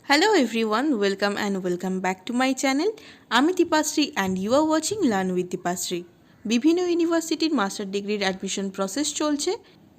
Hello everyone, welcome back to my channel. আমি Dipasree and you are watching Learn with Dipasree. বিভিন্ন ইউনিভার্সিটির master ডিগ্রির admission process চলছে।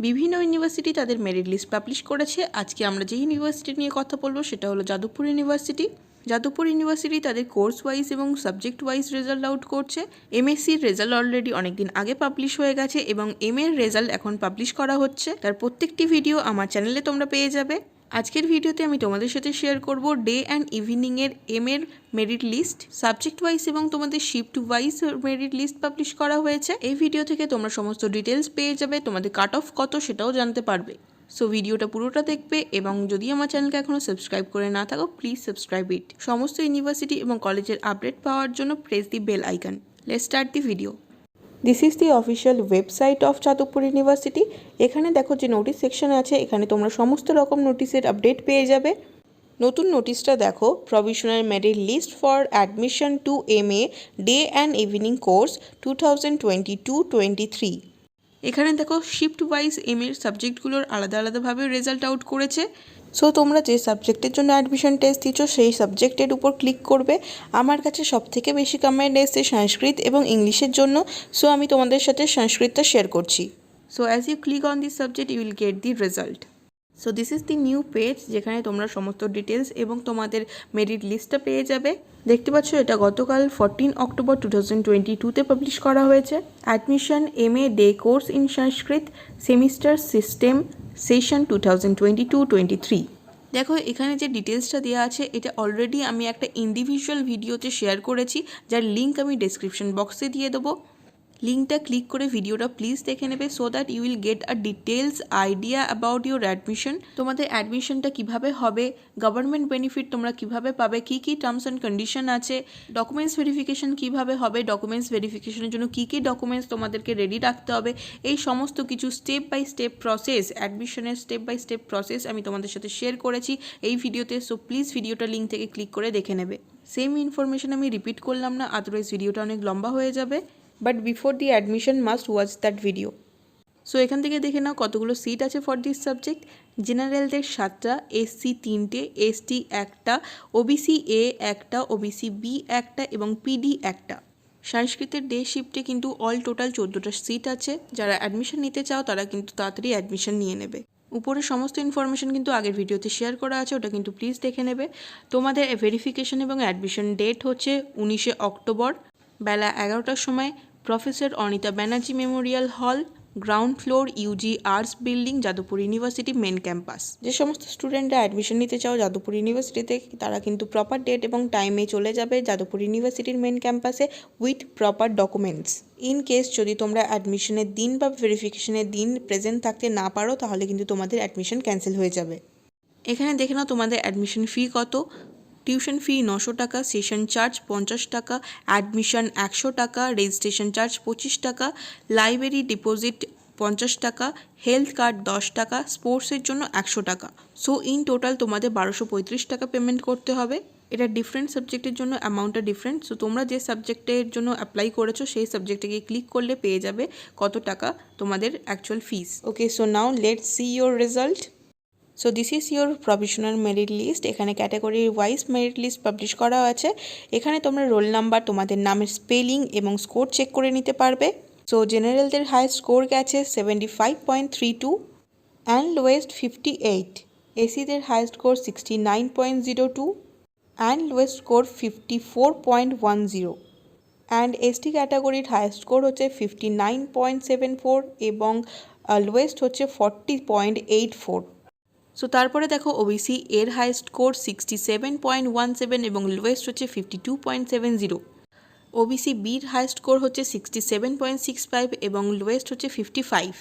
বিভিন্ন ইউনিভার্সিটি তাদের মেরিট লিস্ট পাবলিশ করেছে। আজকে আমরা যে ইউনিভার্সিটি নিয়ে কথা বলবো সেটা হলো যাদবপুর ইউনিভার্সিটি। যাদবপুর ইউনিভার্সিটি তাদের কোর্স ওয়াইজ এবং সাবজেক্ট ওয়াইজ রেজাল্ট আউট করছে। এমএসসির রেজাল্ট অলরেডি অনেকদিন আগে পাবলিশ হয়ে গেছে এবং এর রেজাল্ট এখন পাবলিশ করা হচ্ছে। তার প্রত্যেকটি ভিডিও আমার চ্যানেলে তোমরা পেয়ে যাবে। আজকের ভিডিওতে আমি তোমাদের সাথে শেয়ার করব ডে অ্যান্ড ইভিনিংয়ের এর মেরিট লিস্ট, সাবজেক্ট ওয়াইজ এবং তোমাদের shift wise merit list publish করা হয়েছে। এই ভিডিও থেকে তোমরা সমস্ত ডিটেলস পেয়ে যাবে, তোমাদের কাট অফ কত সেটাও জানতে পারবে। সো ভিডিওটা পুরোটা দেখবে এবং যদি আমার চ্যানেলকে এখনও সাবস্ক্রাইব করে না থাকো প্লিজ সাবস্ক্রাইব ইট। সমস্ত ইউনিভার্সিটি এবং কলেজের আপডেট পাওয়ার জন্য press the bell icon. Let's start the video. This is the official website of Jadavpur University. এখানে দেখো যে নোটিস সেকশন আছে, এখানে তোমরা সমস্ত রকম নোটিসের আপডেট পেয়ে যাবে। নতুন নোটিশটা দেখো, provisional merit list for admission to MA day and evening course 2022-23। এখানে দেখো শিফট ওয়াইজ এর সাবজেক্টগুলোর আলাদা আলাদাভাবে রেজাল্ট আউট করেছে। সো তোমরা যে সাবজেক্টের জন্য অ্যাডমিশন টেস্ট দিচ্ছ সেই সাবজেক্টের উপর ক্লিক করবে। আমার কাছে সবথেকে বেশি কমেন্ট এসেছে সংস্কৃত এবং ইংলিশের জন্য, সো আমি তোমাদের সাথে সংস্কৃতটা শেয়ার করছি। So as you click on this subject you will get the result. So this is the new page, যেখানে তোমরা সমস্ত ডিটেলস এবং তোমাদের মেরিট লিস্টটা পেয়ে যাবে। দেখতে পাচ্ছ এটা গতকাল 14 অক্টোবর 2022-তে পাবলিশ করা হয়েছে। Admission MA day course in Sanskrit semester system session 2022-23। দেখো এখানে যে ডিটেলসটা দেওয়া আছে এটা অলরেডি আমি একটা ইন্ডিভিজুয়াল ভিডিওতে শেয়ার করেছি, যার লিঙ্ক আমি ডেসক্রিপশন বক্সে দিয়ে দেবো। লিঙ্কটা ক্লিক করে ভিডিওটা প্লিজ দেখে নেবে, so that you will get a details idea about your admission. তোমাদের অ্যাডমিশনটা কিভাবে হবে, গভর্নমেন্ট বেনিফিট তোমরা কিভাবে পাবে, কী কী টার্মস অ্যান্ড কন্ডিশন আছে, ডকুমেন্টস ভেরিফিকেশন কিভাবে হবে, ডকুমেন্টস ভেরিফিকেশনের জন্য কী কী ডকুমেন্টস তোমাদেরকে রেডি রাখতে হবে, এই সমস্ত কিছু স্টেপ বাই স্টেপ প্রসেস, অ্যাডমিশনের স্টেপ বাই স্টেপ প্রসেস আমি তোমাদের সাথে শেয়ার করেছি এই ভিডিওতে। সো প্লিজ ভিডিওটা লিঙ্ক থেকে ক্লিক করে দেখে নেবে। সেম ইনফরমেশন আমি রিপিট করলাম না, আদারওয়াইজ ভিডিওটা অনেক লম্বা হয়ে যাবে। But before the admission must watch that video. So এখান থেকে দেখে নাও কতগুলো সিট আছে ফর দিস সাবজেক্ট। জেনারেলদের 7টা, SC 3টে, ST 1টা, OBC A 1টা, OBC B 1টা এবং PD 1টা। সংস্কৃতের ডে শিফটে কিন্তু অল টোটাল 14টা সিট আছে। যারা অ্যাডমিশন নিতে চাও তারা কিন্তু তাড়াতাড়ি অ্যাডমিশন নিয়ে নেবে। উপরে সমস্ত ইনফরমেশন কিন্তু আগের ভিডিওতে শেয়ার করা আছে, ওটা কিন্তু প্লিজ দেখে নেবে। তোমাদের ভেরিফিকেশন এবং অ্যাডমিশন ডেট হচ্ছে 19 অক্টোবর বেলা 11টার সময়, professor Anita Banerjee memorial hall, ground floor, UG arts building, Jadavpur University main campus. যে সমস্ত স্টুডেন্টরা অ্যাডমিশন নিতে চাও যাদবপুর ইউনিভার্সিটিতে, তারা কিন্তু প্রপার ডেট এবং টাইমে চলে যাবে যাদবপুর ইউনিভার্সিটির মেন ক্যাম্পাসে with proper documents. In case যদি তোমরা অ্যাডমিশনের দিন বা ভেরিফিকেশনের দিন প্রেজেন্ট থাকতে না পারো তাহলে কিন্তু তোমাদের অ্যাডমিশন ক্যান্সেল হয়ে যাবে। এখানে দেখে নাও তোমাদের অ্যাডমিশন ফি কত। টিউশন ফি 900 টাকা, সেশন চার্জ 50 টাকা, অ্যাডমিশন 100 টাকা, রেজিস্ট্রেশন চার্জ 25 টাকা, লাইব্রেরি ডিপোজিট 50 টাকা, হেলথ কার্ড 10 টাকা, স্পোর্টসের জন্য 100 টাকা। সো ইন টোটাল তোমাদের 1235 টাকা পেমেন্ট করতে হবে। এটা ডিফারেন্ট সাবজেক্টের জন্য অ্যামাউন্টটা ডিফারেন্ট। সো তোমরা যে সাবজেক্টের জন্য অ্যাপ্লাই করেছো সেই সাবজেক্টে ক্লিক করলে পেয়ে যাবে কত টাকা তোমাদের actual fees. Okay, so now let's see your result. So this is your provisional merit list. এখানে category wise merit list publish করা আছে। এখানে তোমরা রোল নাম্বার, তোমাদের নামের স্পেলিং এবং স্কোর চেক করে নিতে পারবে। সো জেনারেলদের হাইয়েস্ট স্কোর গেছে 75.32 অ্যান্ড লোয়েস্ট 58। এসিদের highest score 69.02 and lowest score 54.10 and ST ক্যাটাগরির হাইয়েস্ট স্কোর হচ্ছে 59.74 এবং লোয়েস্ট হচ্ছে 40.84। সো তারপরে দেখো OBC এর হাইয়েস্ট স্কোর 67.17 এবং লোয়েস্ট হচ্ছে 52.70। OBC বির হাইয়েস্ট স্কোর হচ্ছে 67.65 এবং লোয়েস্ট হচ্ছে 55।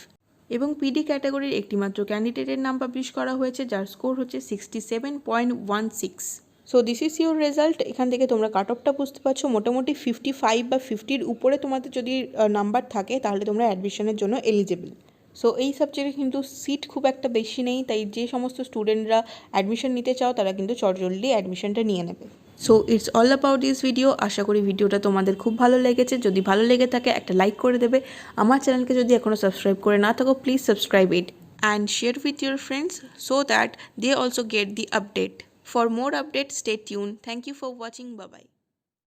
এবং PD ক্যাটাগরির একটিমাত্র ক্যান্ডিডেটের নাম পাবলিশ করা হয়েছে, যার স্কোর হচ্ছে 67.16। So this is your result. এখান থেকে তোমরা কাট অফটা বুঝতে পারছো, মোটামুটি 55 বা 50-র উপরে তোমাদের যদি নাম্বার থাকে তাহলে তোমরা অ্যাডমিশনের জন্য এলিজেবল। সো এই সাবজেক্টে কিন্তু সিট খুব একটা বেশি নেই, তাই যে সমস্ত স্টুডেন্টরা অ্যাডমিশন নিতে চাও তারা কিন্তু চটজলদি অ্যাডমিশনটা নিয়ে নেবে। So it's all about this video. আশা করি ভিডিওটা তোমাদের খুব ভালো লেগেছে। যদি ভালো লেগে থাকে একটা লাইক করে দেবে। আমার চ্যানেলকে যদি এখনও সাবস্ক্রাইব করে না থাকো please subscribe it and share with your friends so that they also get the update. For more updates, stay tuned. Thank you for watching. Bye bye.